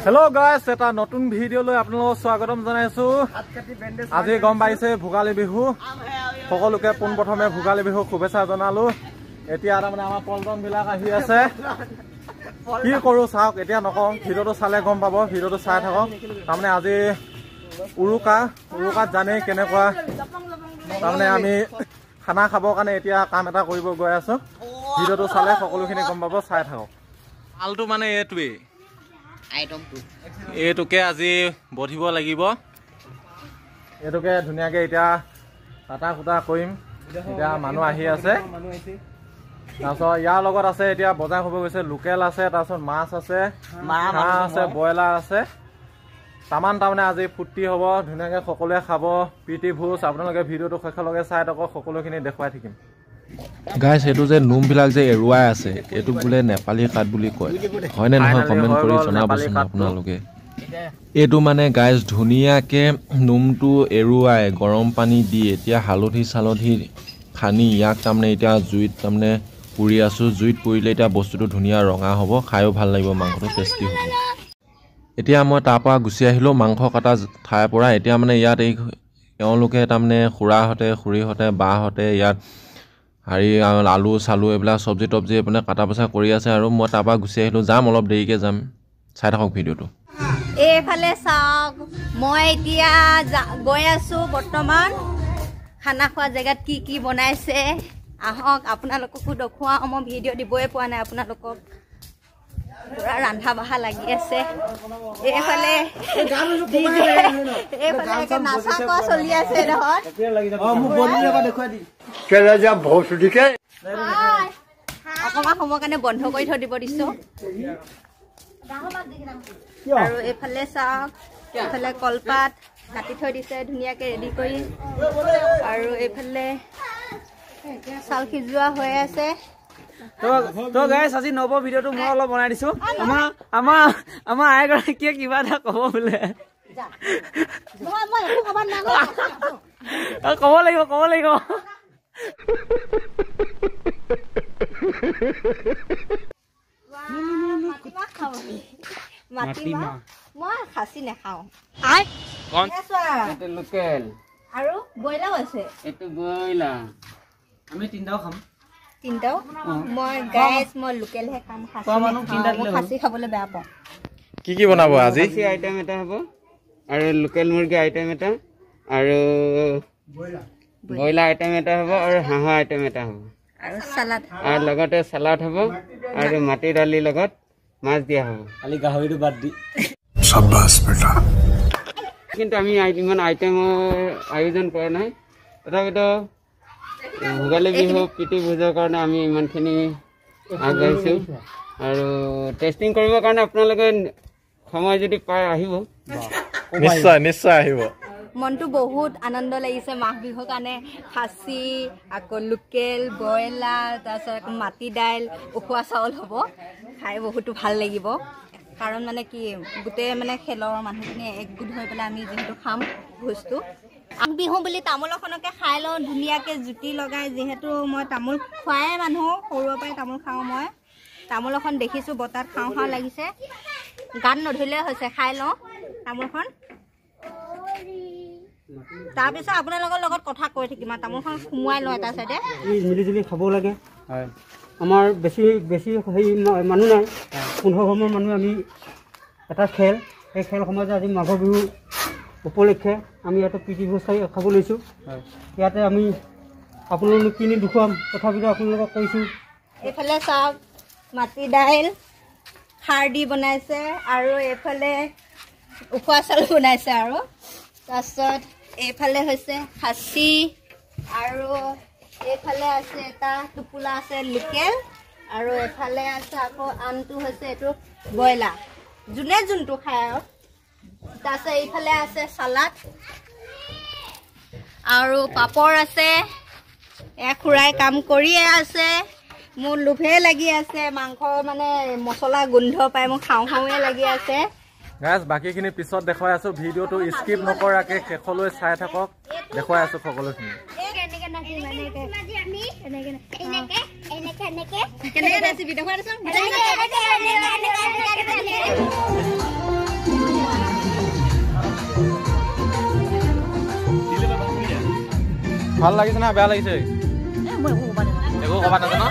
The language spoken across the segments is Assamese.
হেল্ল' গাইছ, এটা নতুন ভিডিঅ'লৈ আপোনালোকক স্বাগতম জনাইছো। আজি গম পাইছে ভোগালী বিহু, সকলোকে পোনপ্ৰথমে ভোগালী বিহু শুভেচ্ছা জনালো। এতিয়া তাৰমানে আমাৰ পল্টনবিলাক আহি আছে, কি কৰোঁ চাওক, এতিয়া নকওঁ, ভিডিঅ'টো চালে গম পাব, ভিডিঅ'টো চাই থাকক। তাৰমানে আজি উৰুকাত জানেই কেনেকুৱা, তাৰমানে আমি খানা খাবৰ কাৰণে এতিয়া কাম এটা কৰিব গৈ আছো। ভিডিঅ'টো চালে সকলোখিনি গম পাব, চাই থাকক। আলটো মানে এইটোকে আজি বধিব লাগিব, এইটোকে ধুনীয়াকে এতিয়া কাটা কুটা কৰিম। এতিয়া মানুহ আহি আছে, তাৰপিছত ইয়াৰ লগত আছে এতিয়া বজাৰ হ'ব গৈছে, লোকেল আছে, তাৰপিছত মাছ আছে, হাঁহ আছে, ব্ৰইলাৰ আছে, তামান তাৰমানে আজি ফূৰ্তি হ'ব, ধুনীয়াকে সকলোৱে খাব, প্ৰীতি ভোজ। আপোনালোকে ভিডিঅ'টো শেষলৈকে চাই থাকক, সকলোখিনি দেখুৱাই থাকিম। গাইছ, এইটো যে নোমবিলাক যে এৰুৱাই আছে, এইটো বোলে নেপালী কাঠ বুলি কয়, হয়নে নহয় কমেণ্ট কৰি জনাবচোন আপোনালোকে। এইটো মানে গাইছ ধুনীয়াকে নোমটো এৰুৱাই গৰম পানী দি এতিয়া হালধি চালধি খানি ইয়াক তাৰমানে এতিয়া জুইত তাৰমানে পুৰি আছোঁ। জুইত পুৰিলে এতিয়া বস্তুটো ধুনীয়া ৰঙা হ'ব, খায়ো ভাল লাগিব, মাংসটো টেষ্টি হ'ব। এতিয়া মই তাৰ পৰা গুচি আহিলোঁ মাংস কটা ঠাইৰ পৰা। এতিয়া মানে ইয়াত তেওঁলোকে তাৰমানে খুৰীহঁতে বাহঁতে ইয়াত আলু চালু এইবিলাক চব্জি তব্জি মানে কাটা বচা কৰি আছে, আৰু মই তাৰ পৰা গুচি আহিলোঁ। যাম অলপ দেৰিকৈ যাম, চাই থাকক ভিডিঅ'টো। এইফালে চাওক, মই এতিয়া গৈ আছোঁ বৰ্তমান খানা খোৱা জেগাত কি কি বনাইছে। আহক আপোনালোককো দেখুৱাওঁ, মই ভিডিঅ' দিবই পোৱা নাই আপোনালোকক, পুৰা ৰন্ধা বঢ়া লাগি আছে। এইফালে নাচা কোৱা চলি আছে নহয়, অকণমান সময়ৰ কাৰণে বন্ধ কৰি থৈ দিব দিছোঁ। আৰু এইফালে চাওক, এইফালে কলপাত কাটি থৈ দিছে ধুনীয়াকে ৰেডি কৰি, আৰু এইফালে চাউল সিজোৱা হৈ আছে। তো গাইছ, আজি নব ভিডিঅ'টো মই অলপ বনাই দিছো। আমাৰ আইগৰাকীয়ে কিবা এটা ক'ব বোলে, ক'ব লাগিব। মই খাচী নাখাওঁ, লোকেল আৰু ব্ৰইলাৰো আছে। এইটো ব্ৰইলাৰ, আমি তিনিটাও খাম। তিনিটাও মই লোকেলহে খাম, খাচী খাবলৈ বেয়া পাওঁ। কি বনাব আজি? আইটেম এটা হ'ব, আৰু লোকেল মুৰ্গী আইটেম এটা, আৰু ব্ৰইলাৰ আইটেম এটা হ'ব, আৰু হাঁহৰ আইটেম এটা হ'ব, আৰু চালাড, আৰু লগতে চালাড হ'ব, আৰু মাটি দালিৰ লগত মাছ দিয়া হ'ব। খালি গাহৰিটো বাদ দি। কিন্তু আমি ইমান আইটেমৰ আয়োজন কৰা নাই, তথাপিতো ভোগালী বিহু প্ৰীতি ভোজৰ কাৰণে আমি ইমানখিনি আগবাঢ়িছোঁ। আৰু টেষ্টিং কৰিবৰ কাৰণে আপোনালোকে সময় যদি পায় আহিব, নিশ্চয় আহিব। মনটো বহুত আনন্দ লাগিছে মাঘ বিহুৰ কাৰণে। খাচী, আকৌ লোকেল, ব্ৰইলাৰ, তাৰপিছত আকৌ মাটি দাইল, উখোৱা চাউল হ'ব, খাই বহুতো ভাল লাগিব। কাৰণ মানে কি, গোটেই মানে খেলৰ মানুহখিনি একগোট হৈ পেলাই আমি যিহেতু খাম ভোজটো। মাঘ বিহু বুলি তামোল এখনকে খাই লওঁ ধুনীয়াকৈ জুতি লগাই, যিহেতু মই তামোল খোৱাই মানুহ, সৰুৰে পৰাই তামোল খাওঁ। মই তামোল এখন দেখিছোঁ বতাত খাওঁ লাগিছে, গাত নধৰিলে হৈছে, খাই লওঁ তামোলখন। তাৰপিছত আপোনালোকৰ লগত কথা কৈ থাকিম আৰু তামোলখন সোমোৱাই লওঁ এটা চাইডে। মিলিজুলি খাব লাগে। আমাৰ বেছি হেৰি মানুহ নাই, 15 ঘৰমান মানুহ। আমি এটা খেল, সেই খেলসময়ত আজি মাঘৰ বিহু উপলক্ষে আমি ইয়াতে প্ৰীতি ভোজ খাব লৈছোঁ। ইয়াতে আমি আপোনালোকক কিনি দেখুৱাম, তথাপিতো আপোনালোকক কৈছোঁ। এইফালে চাওক, মাটি দাইল খাৰ দি বনাইছে, আৰু এইফালে উখোৱা চাউল বনাইছে, আৰু তাৰপিছত এইফালে হৈছে খাচী, আৰু এইফালে আছে এটা টোপোলা আছে লোকেল, আৰু এইফালে আছে আকৌ আনটো হৈছে এইটো ব্ৰইলাৰ, যোনে যোনটো খায় আৰু। তাৰপিছত এইফালে আছে চালাড, আৰু পাপৰ আছে। খুৰাই কাম কৰিয়ে আছে, মোৰ লোভে লাগি আছে, মাংস মানে মছলা গোন্ধ পাই মোৰ খাওঁ লাগি আছে। গাইছ, বাকীখিনি পিছত দেখুৱাই আছোঁ, ভিডিঅ'টো স্কিপ নকৰাকৈ শেষলৈ চাই থাকক, দেখুৱাই আছোঁ সকলোখিনি। ভাল লাগিছে না বেয়া লাগিছে একো ক'বা নাজানো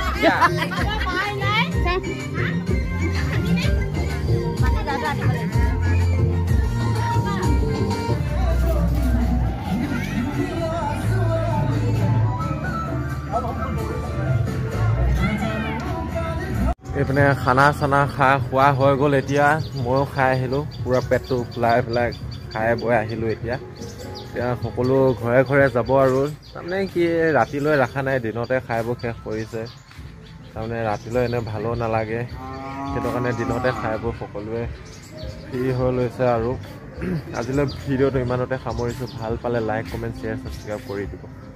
এইপিনে খানা চানা খোৱা হৈ গ'ল এতিয়া ময়ো খাই আহিলোঁ পূৰা পেটটো ফুলাই পেলাই খাই বৈ আহিলোঁ এতিয়া সকলো ঘৰে ঘৰে যাব আৰু তাৰমানে কি ৰাতিলৈ ৰখা নাই দিনতে খাই বৈ শেষ কৰিছে তাৰমানে ৰাতিলৈ এনে ভালো নালাগে সেইটো কাৰণে দিনতে খাই বৈ সকলোৱে ফ্ৰী হৈ লৈছে আৰু আজিলৈ ভিডিঅ'টো ইমানতে সামৰিছোঁ ভাল পালে লাইক কমেণ্ট শ্বেয়াৰ ছাবস্ক্ৰাইব কৰি দিব